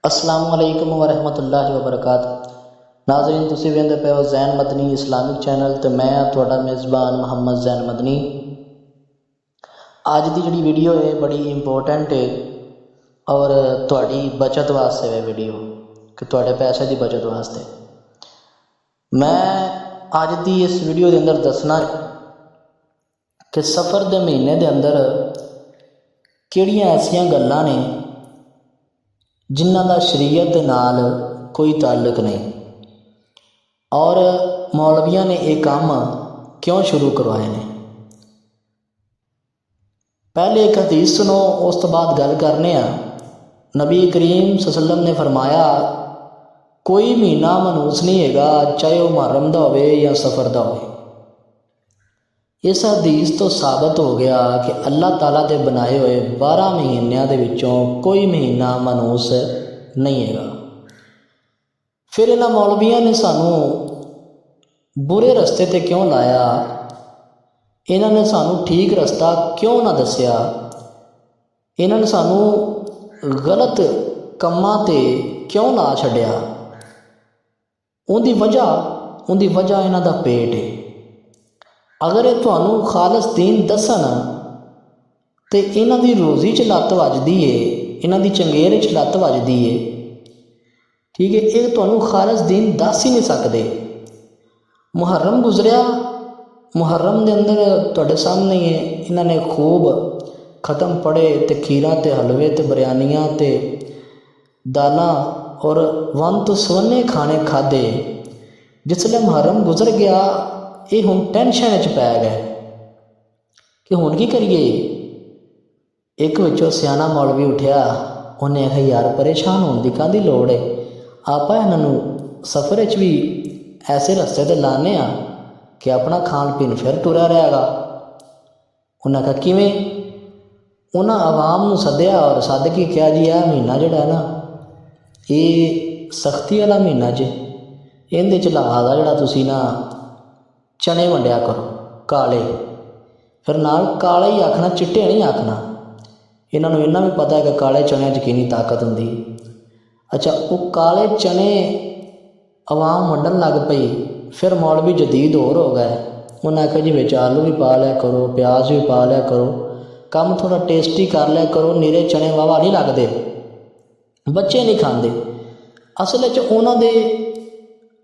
अस्सलामुअलैकुम वरहमतुल्लाहि वबरकातुह। नाज़रीन, तुसीं वेंदे पे हो ज़ैन मदनी इस्लामिक चैनल ते मैं तुहाडा मेज़बान मुहम्मद ज़ैन मदनी। अज की जिहड़ी वीडियो है बड़ी इंपोर्टेंट है और तुहाडी बचत वास्ते है वीडियो कि तुहाडे पैसे की बचत वास्ते। मैं अज की इस वीडियो के अंदर दसना कि सफ़र के महीने के अंदर किहड़ियां ऐसियां गल्लां ने जिन्हां दा शरीयत दे नाल कोई ताल्लुक नहीं और मौलवियां ने यह काम क्यों शुरू करवाए ने। पहले एक हदीस सुनो, उस तो बाद गल करने आ। नबी करीम सल्लल्लाहु अलैहि वसल्लम ने फरमाया, कोई महीना मनूस नहीं हैगा चाहे वह मुहर्रम दा होवे या सफ़र दा होवे। इस हदीस तो साबित हो गया कि अल्लाह ताला दे बनाए हुए 12 महीनों के विचों कोई महीना मनूस नहीं हैगा। फिर इन्हां मौलवियां ने सानू बुरे रस्ते ते क्यों लाया, इन्हां ने सानू ठीक रस्ता क्यों ना दसिया, इन्हां ने सानू गलत कम्मां ते क्यों ला छड्डिया। उनकी वजह इन्हां दा पेट है। अगर ये तुहानू खालस दीन दसन तो इन्हां दी रोज़ी च लत्त वजदी है, इन्हां दी चंगेर च लत्त वजदी है। ठीक है, ये तुहानू खालस दीन दस ही नहीं सकते। मुहर्रम गुजरिया, मुहर्रम के अंदर तुहाडे सामने ही है, इन्हां ने खूब ख़त्म पढ़े तो खीरा तो हलवे तो बिरयानियाँ तो दालां और वन तो सवन्ने खाने खाधे। जिसले मुहर्रम गुजर गया, ये हुण टेंशन च पै गए कि हुण की करिए। एक विचों सियाना मौलवी उठिया, उन्हें आखिया यार परेशान होने की काहदी लोड़ है, आप इन्हों सफ़र च भी ऐसे रस्ते ते लाने आ कि अपना खान पीन फिर टुरा रहेगा। उन्हें आखिया किवें? उन्हें आवाम नूं सद्दिया और सद के कहा जी यह महीना जिहड़ा है ना, ये सख्ती वाला महीना जे, इहदे च लिहाज़ा जिहड़ा तुसीं ना चने वंडिया करो काले। फिर नाल काला ही आखना, चिट्टे नहीं आखना। इन्होंने इन्ना भी पता है कि काले चने च कितनी ताकत होंदी। अच्छा, वो काले चने आवाम वंडन लग पई। फिर मौलवी जदीद होर हो गए, उन्हें आखिया जी विच आलू भी पा लिया करो, प्याज भी पा लिया करो, काम थोड़ा टेस्टी कर लिया करो, नीरे चने वावा नहीं लगते, बच्चे नहीं खाते। असल च उन्हां दे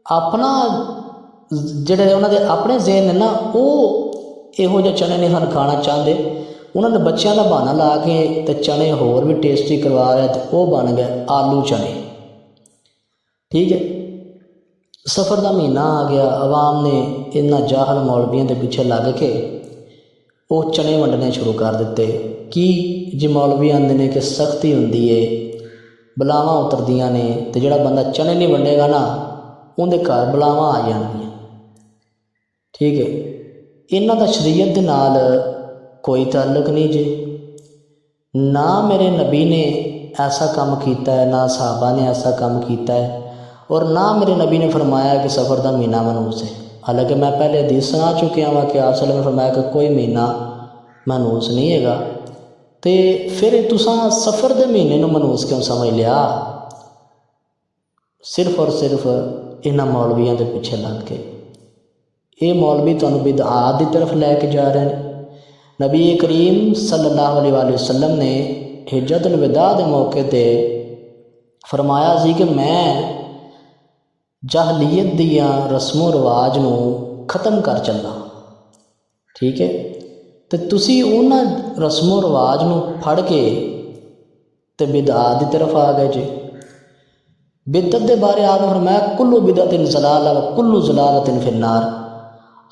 अपना ਜਿਹੜੇ ਉਹਨਾਂ ਦੇ ਆਪਣੇ ਜ਼ਹਿਨ ਨੇ ਨਾ, ਉਹ ਇਹੋ ਜਿਹੇ ਚਨੇ ਨਹੀਂ ਹਨ ਖਾਣਾ ਚਾਹੁੰਦੇ। ਉਹਨਾਂ ਨੇ ਬੱਚਿਆਂ ਦਾ ਬਹਾਨਾ ਲਾ ਕੇ ਤੇ ਚਨੇ ਹੋਰ ਵੀ ਟੇਸਟੀ ਕਰਵਾ ਰਿਹਾ ਤੇ ਉਹ ਬਣ ਗਏ ਆਲੂ ਚਨੇ। ਠੀਕ ਹੈ, ਸਫ਼ਰ ਦਾ ਮਹੀਨਾ ਆ ਗਿਆ, ਆਵਾਮ ਨੇ ਇਹਨਾਂ ਜਾਹਲ ਮੌਲਵੀਆਂ ਦੇ ਪਿੱਛੇ ਲੱਗ ਕੇ ਉਹ ਚਨੇ ਵੰਡਣੇ ਸ਼ੁਰੂ ਕਰ ਦਿੱਤੇ। ਕੀ ਜੇ ਮੌਲਵੀ ਆਉਂਦੇ ਨੇ ਕਿ ਸਖਤੀ ਹੁੰਦੀ ਹੈ, ਬਲਾਵਾਂ ਉਤਰਦੀਆਂ ਨੇ, ਤੇ ਜਿਹੜਾ ਬੰਦਾ ਚਨੇ ਨਹੀਂ ਵੰਡੇਗਾ ਨਾ ਉਹਦੇ ਘਰ ਬਲਾਵਾਂ ਆ ਜਾਣਗੀਆਂ। ठीक है, इन्हां दा शरीयत दे नाल कोई ताल्लुक नहीं जे। ना मेरे नबी ने ऐसा काम किया है, ना सहाबा ने ऐसा काम किया है, और ना मेरे नबी ने फरमाया कि सफ़र का महीना मनूस है। हालांकि मैं पहले हदीस सुना चुकिया वा कि आप सल्लल्लाहु अलैहि वसल्लम ने फरमाया कि कोई महीना मनूस नहीं हैगा। तो फिर तुसां सफ़र के महीने नूं मनूस क्यों समझ लिया? सिर्फ और सिर्फ इन्हां मौलवियां दे पिछे लग के। ये मौलवी तुहानूं बिदआत की तरफ लैके जा रहे हैं। नबी करीम सल्लल्लाहु अलैहि वसल्लम ने हिज्जतुल विदा के मौके पर फरमाया सी कि मैं जाहलीयत दियां रस्मों रिवाज नूं ख़त्म कर चलना। ठीक है, तो तुसी उन्हां रस्मों रिवाज नूं फड़ के ते बिदआत की तरफ आ गए जे। बिदअत के बारे आपने फरमाया कुल्लु बिदअतिन ज़लाला व कुल्लु ज़लालतिन फिन्नार।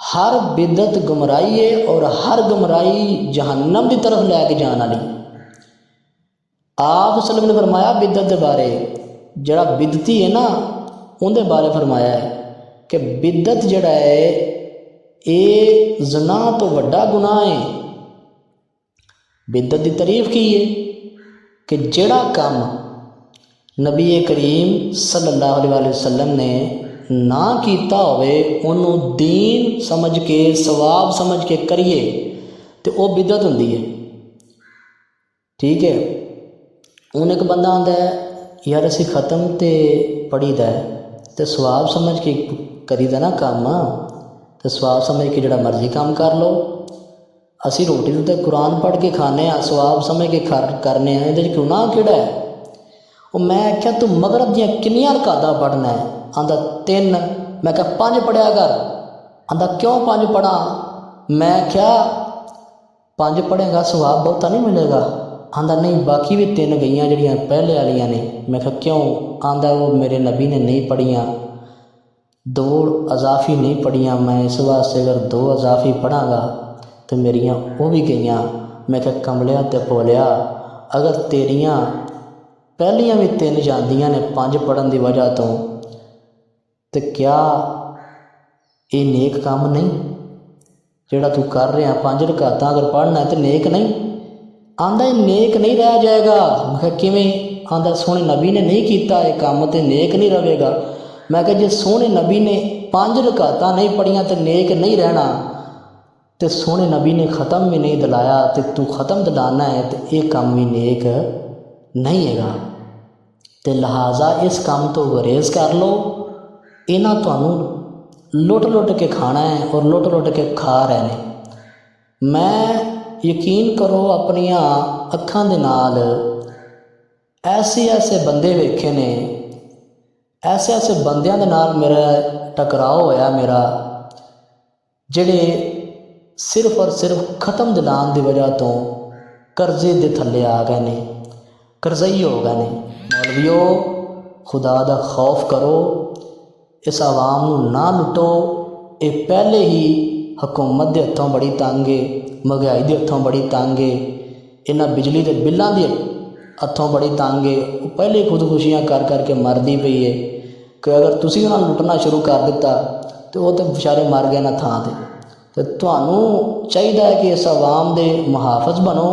हर बिदत गुमराही है और हर गुमराही जहन्नम की तरफ लैके जाने वाली। आप सल्लम ने फरमाया बिदत के बारे, जड़ा बिदती है ना उनके बारे फरमाया है कि बिदत जड़ा है ये ज़ना तो वड्डा गुनाह है। बिदत की तारीफ की है कि जड़ा काम नबी करीम सल्लल्लाहु अलैहि वसल्लम ने ना कीता होवे उन्हों दीन समझ के सवाब समझ के करिए तो वह बिदत होंदी है। ठीक है, हूँ एक बंदा आंदा है ਯਾਰ ਅਸੀਂ ਖਤਮ ਤੇ ਪੜ੍ਹੀਦਾ ਤੇ ਸਵਾਬ ਸਮਝ ਕੇ ਕਰੀਦਾ ਨਾ ਕੰਮ, ਤੇ ਸਵਾਬ ਸਮਝ ਕੇ ਜਿਹੜਾ ਮਰਜ਼ੀ ਕੰਮ ਕਰ ਲਓ। ਅਸੀਂ ਰੋਟੀ ਨੂੰ ਤਾਂ ਕੁਰਾਨ ਪੜ੍ਹ ਕੇ ਖਾਂਦੇ ਹਾਂ, ਸਵਾਬ ਸਮਝ ਕੇ ਕਰਨੇ ਆ, ਇਹਦੇ 'ਚ ਗੁਨਾਹ ਕਿਹੜਾ ਹੈ? ਉਹ ਮੈਂ ਆਖਿਆ ਤੂੰ ਮਗਰਬ ਦੀਆਂ ਕਿੰਨੀਆਂ ਰਕਾਤਾਂ ਪੜ੍ਹਨਾ ਹੈ? ਆਂਦਾ 3। ਮੈਂ ਕਿਹਾ 5 ਪੜ੍ਹਿਆ ਕਰ। ਆਂਦਾ ਕਿਉਂ 5 ਪੜ੍ਹਾਂ? ਮੈਂ ਆਖਿਆ 5 ਪੜ੍ਹੇਗਾ ਸਵਾਬ ਬਹੁਤਾ ਨਹੀਂ ਮਿਲੇਗਾ? ਆਂਦਾ ਨਹੀਂ, ਬਾਕੀ ਵੀ 3 ਗਈਆਂ ਜਿਹੜੀਆਂ ਪਹਿਲੇ ਵਾਲੀਆਂ ਨੇ। ਮੈਂ ਕਿਹਾ ਕਿਉਂ? ਆਂਦਾ ਉਹ ਮੇਰੇ ਨਬੀ ਨੇ ਨਹੀਂ ਪੜ੍ਹੀਆਂ, 2 ਅਜ਼ਾਫੀ ਨਹੀਂ ਪੜ੍ਹੀਆਂ, ਮੈਂ ਇਸ ਵਾਸਤੇ ਅਗਰ 2 ਅਜ਼ਾਫੀ ਪੜ੍ਹਾਂਗਾ ਤੇ ਮੇਰੀਆਂ ਉਹ ਵੀ ਗਈਆਂ। ਮੈਂ ਕਿਹਾ ਕਮਲਿਆ ਤੇ ਭੋਲਿਆ, ਅਗਰ ਤੇਰੀਆਂ ਪਹਿਲੀਆਂ ਵੀ 3 ਜਾਂਦੀਆਂ ਨੇ 5 ਪੜ੍ਹਨ ਦੀ ਵਜ੍ਹਾ ਤੋਂ, ਤੇ ਕਿਆ ਇਹ ਨੇਕ ਕੰਮ ਨਹੀਂ ਜਿਹੜਾ ਤੂੰ ਕਰ ਰਿਹਾ? 5 ਰਕਾਤਾਂ ਅਗਰ ਪੜ੍ਹਨਾ ਤੇ ਨੇਕ ਨਹੀਂ? ਆਂਦਾ ਇਹ ਨੇਕ ਨਹੀਂ ਰਹਿ ਜਾਏਗਾ। ਮੈਂ ਕਿਹਾ ਕਿਵੇਂ? ਆਂਦਾ ਸੋਹਣੇ ਨਬੀ ਨੇ ਨਹੀਂ ਕੀਤਾ ਇਹ ਕੰਮ ਤੇ ਨੇਕ ਨਹੀਂ ਰਹੇਗਾ। ਮੈਂ ਕਿਹਾ ਜੇ ਸੋਹਣੇ ਨਬੀ ਨੇ 5 ਰਕਾਤਾਂ ਨਹੀਂ ਪੜ੍ਹੀਆਂ ਤੇ ਨੇਕ ਨਹੀਂ ਰਹਿਣਾ, ਤੇ ਸੋਹਣੇ ਨਬੀ ਨੇ ख़त्म ਵੀ ਨਹੀਂ ਦਿਲਾਇਆ ਤੇ ਤੂੰ ख़त्म ਦਿਲਾਨਾ ਹੈ, ਤੇ ਇਹ ਕੰਮ ਵੀ ਨੇਕ ਨਹੀਂ ਹੈਗਾ। ਤੇ ਲਿਹਾਜ਼ਾ ਇਸ ਕੰਮ ਤੋਂ ਗੁਰੇਜ਼ ਕਰ ਲਓ। ਇਹਨਾਂ ਤੁਹਾਨੂੰ ਲੁੱਟ ਕੇ ਖਾਣਾ ਹੈ ਔਰ ਲੁੱਟ ਕੇ ਖਾ ਰਹੇ ਨੇ। ਮੈਂ ਯਕੀਨ ਕਰੋ ਆਪਣੀਆਂ ਅੱਖਾਂ ਦੇ ਨਾਲ ਐਸੇ ਬੰਦੇ ਵੇਖੇ ਨੇ, ਐਸੇ ਬੰਦਿਆਂ ਦੇ ਨਾਲ ਮੇਰਾ ਟਕਰਾਓ ਹੋਇਆ ਮੇਰਾ, ਜਿਹੜੇ ਸਿਰਫ ਔਰ ਸਿਰਫ ख़त्म ਦਿਲਾਉਣ ਦੀ ਵਜ੍ਹਾ ਤੋਂ ਕਰਜ਼ੇ ਦੇ ਥੱਲੇ ਆ ਗਏ ਨੇ, ਕਰਜ਼ਈ ਹੋ ਗਏ ਨੇ। ਮੌਲਵੀਓ, ਖੁਦਾ ਦਾ ਖੌਫ ਕਰੋ, ਇਸ ਆਵਾਮ ਨੂੰ ਨਾ ਲੁੱਟੋ। ਇਹ ਪਹਿਲੇ ਹੀ ਹਕੂਮਤ ਦੇ ਹੱਥੋਂ ਬੜੀ ਤੰਗ ਏ, ਮਹਿੰਗਾਈ ਦੇ ਹੱਥੋਂ ਬੜੀ ਤੰਗ ਏ, ਇਹਨਾਂ ਬਿਜਲੀ ਦੇ ਬਿੱਲਾਂ ਦੇ ਹੱਥੋਂ ਬੜੀ ਤੰਗ ਏ। ਉਹ ਪਹਿਲੇ ਖੁਦਕੁਸ਼ੀਆਂ ਕਰਕੇ ਮਰਦੀ ਪਈ ਏ ਕਿ ਅਗਰ ਤੁਸੀਂ ਉਹਨਾਂ ਨੂੰ ਲੁੱਟਣਾ ਸ਼ੁਰੂ ਕਰ ਦਿੱਤਾ ਤੇ ਉਹ ਤਾਂ ਵਿਚਾਰੇ ਮਰ ਗਏ ਨਾ ਥਾਂ 'ਤੇ। ਤੇ ਤੁਹਾਨੂੰ ਚਾਹੀਦਾ ਹੈ ਕਿ ਇਸ ਆਵਾਮ ਦੇ ਮੁਹਾਫਿਜ਼ ਬਣੋ,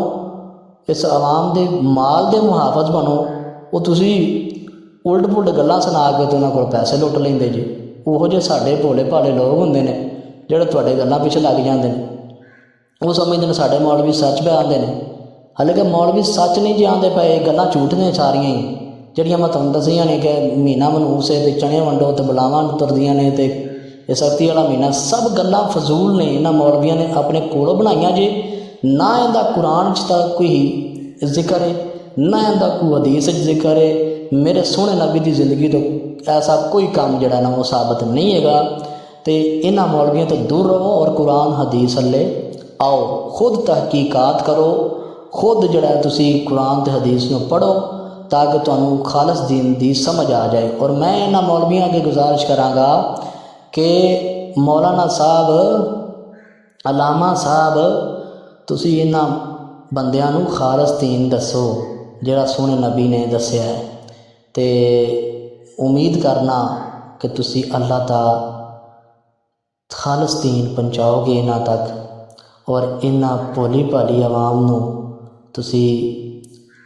ਇਸ ਆਵਾਮ ਦੇ ਮਾਲ ਦੇ ਮੁਹਾਫਿਜ਼ ਬਣੋ। ਉਹ ਤੁਸੀਂ ਉਲਟ ਪੁਲਟ ਗੱਲਾਂ ਸੁਣਾ ਕੇ ਤੇ ਉਹਨਾਂ ਕੋਲ ਪੈਸੇ ਲੁੱਟ ਲੈਂਦੇ ਜੀ। ਉਹੋ ਜਿਹੇ ਸਾਡੇ ਭੋਲੇ ਭਾਲੇ ਲੋਕ ਹੁੰਦੇ ਨੇ ਜਿਹੜੇ ਤੁਹਾਡੇ ਗੱਲਾਂ ਪਿੱਛੇ ਲੱਗ ਜਾਂਦੇ ਨੇ। ਉਹ ਸਮਝਦੇ ਨੇ ਸਾਡੇ ਮੌਲਵੀ ਸੱਚ ਪੈ ਆਉਂਦੇ ਨੇ, ਹਾਲਾਂਕਿ ਮੌਲਵੀ ਸੱਚ ਨਹੀਂ ਜੀ ਆਉਂਦੇ ਪਏ, ਗੱਲਾਂ ਝੂਠ ਨੇ ਸਾਰੀਆਂ ਹੀ ਜਿਹੜੀਆਂ ਮੈਂ ਤੁਹਾਨੂੰ ਦੱਸੀਆਂ ਨੇ ਕਿ ਮਹੀਨਾ ਮਨਹੂਸ ਹੈ ਤੇ ਚਣੇ ਵੰਡੋ ਤੇ ਬਲਾਵਾਂ ਤੁਰਦੀਆਂ ਨੇ ਤੇ ਇਹ ਸਖਤੀ ਵਾਲਾ ਮਹੀਨਾ, ਸਭ ਗੱਲਾਂ ਫਜ਼ੂਲ ਨੇ। ਇਹਨਾਂ ਮੌਲਵੀਆਂ ਨੇ ਆਪਣੇ ਕੋਲੋਂ ਬਣਾਈਆਂ ਜੇ। ਨਾ ਇਹਦਾ ਕੁਰਾਨ 'ਚ ਤਾਂ ਕੋਈ ਜ਼ਿਕਰ ਹੈ, ਨਾ ਇਹਦਾ ਕੋਈ ਹਦੀਸ 'ਚ ਜ਼ਿਕਰ ਹੈ। ਮੇਰੇ ਸੋਹਣੇ ਨਬੀ ਦੀ ਜ਼ਿੰਦਗੀ ਤੋਂ ਐਸਾ ਕੋਈ ਕੰਮ ਜਿਹੜਾ ਨਾ ਉਹ ਸਾਬਤ ਨਹੀਂ ਹੈਗਾ। ਤੇ ਇਹਨਾਂ ਮੌਲਵੀਆਂ ਤੋਂ ਦੂਰ ਰਹੋ ਔਰ ਕੁਰਾਨ ਹਦੀਸ ਹੱਲੇ ਆਓ, ਖੁਦ ਤਹਿਕੀਕਾਤ ਕਰੋ, ਖੁਦ ਜਿਹੜਾ ਤੁਸੀਂ ਕੁਰਾਨ ਤੇ ਹਦੀਸ ਨੂੰ ਪੜ੍ਹੋ ਤਾਂ ਕਿ ਤੁਹਾਨੂੰ ਖਾਲਸ ਦੀਨ ਦੀ ਸਮਝ ਆ ਜਾਏ। ਔਰ ਮੈਂ ਇਹਨਾਂ ਮੌਲਵੀਆਂ ਅੱਗੇ ਗੁਜ਼ਾਰਿਸ਼ ਕਰਾਂਗਾ ਕਿ ਮੌਲਾਨਾ ਸਾਹਿਬ, ਅਲਾਮਾ ਸਾਹਿਬ, ਤੁਸੀਂ ਇਹਨਾਂ ਬੰਦਿਆਂ ਨੂੰ ਖਾਲਸ ਦੀਨ ਦੱਸੋ ਜਿਹੜਾ ਸੋਹਣੇ ਨਬੀ ਨੇ ਦੱਸਿਆ ਹੈ, ਤੇ ਉਮੀਦ ਕਰਨਾ ਕਿ ਤੁਸੀਂ ਅੱਲਾਹ ਦਾ ਖਾਲਸ ਦੀਨ ਪਹੁੰਚਾਓਗੇ ਇਹਨਾਂ ਤੱਕ, ਔਰ ਇਹਨਾਂ ਭੋਲੀ ਭਾਲੀ ਆਵਾਮ ਨੂੰ ਤੁਸੀਂ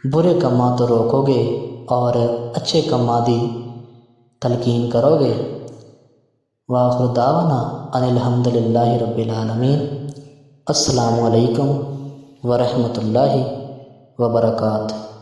ਬੁਰੇ ਕੰਮਾਂ ਤੋਂ ਰੋਕੋਗੇ ਔਰ ਅੱਛੇ ਕੰਮਾਂ ਦੀ ਤਲਕੀਨ ਕਰੋਗੇ। ਵਾਖਿਰ ਦਾਵਾਨਾ ਅनिल हम्दुलिल्लाहि रब्बिल आलमीन। अस्सलामु अलैकुम व रहमतुल्लाहि व बरकातुहू।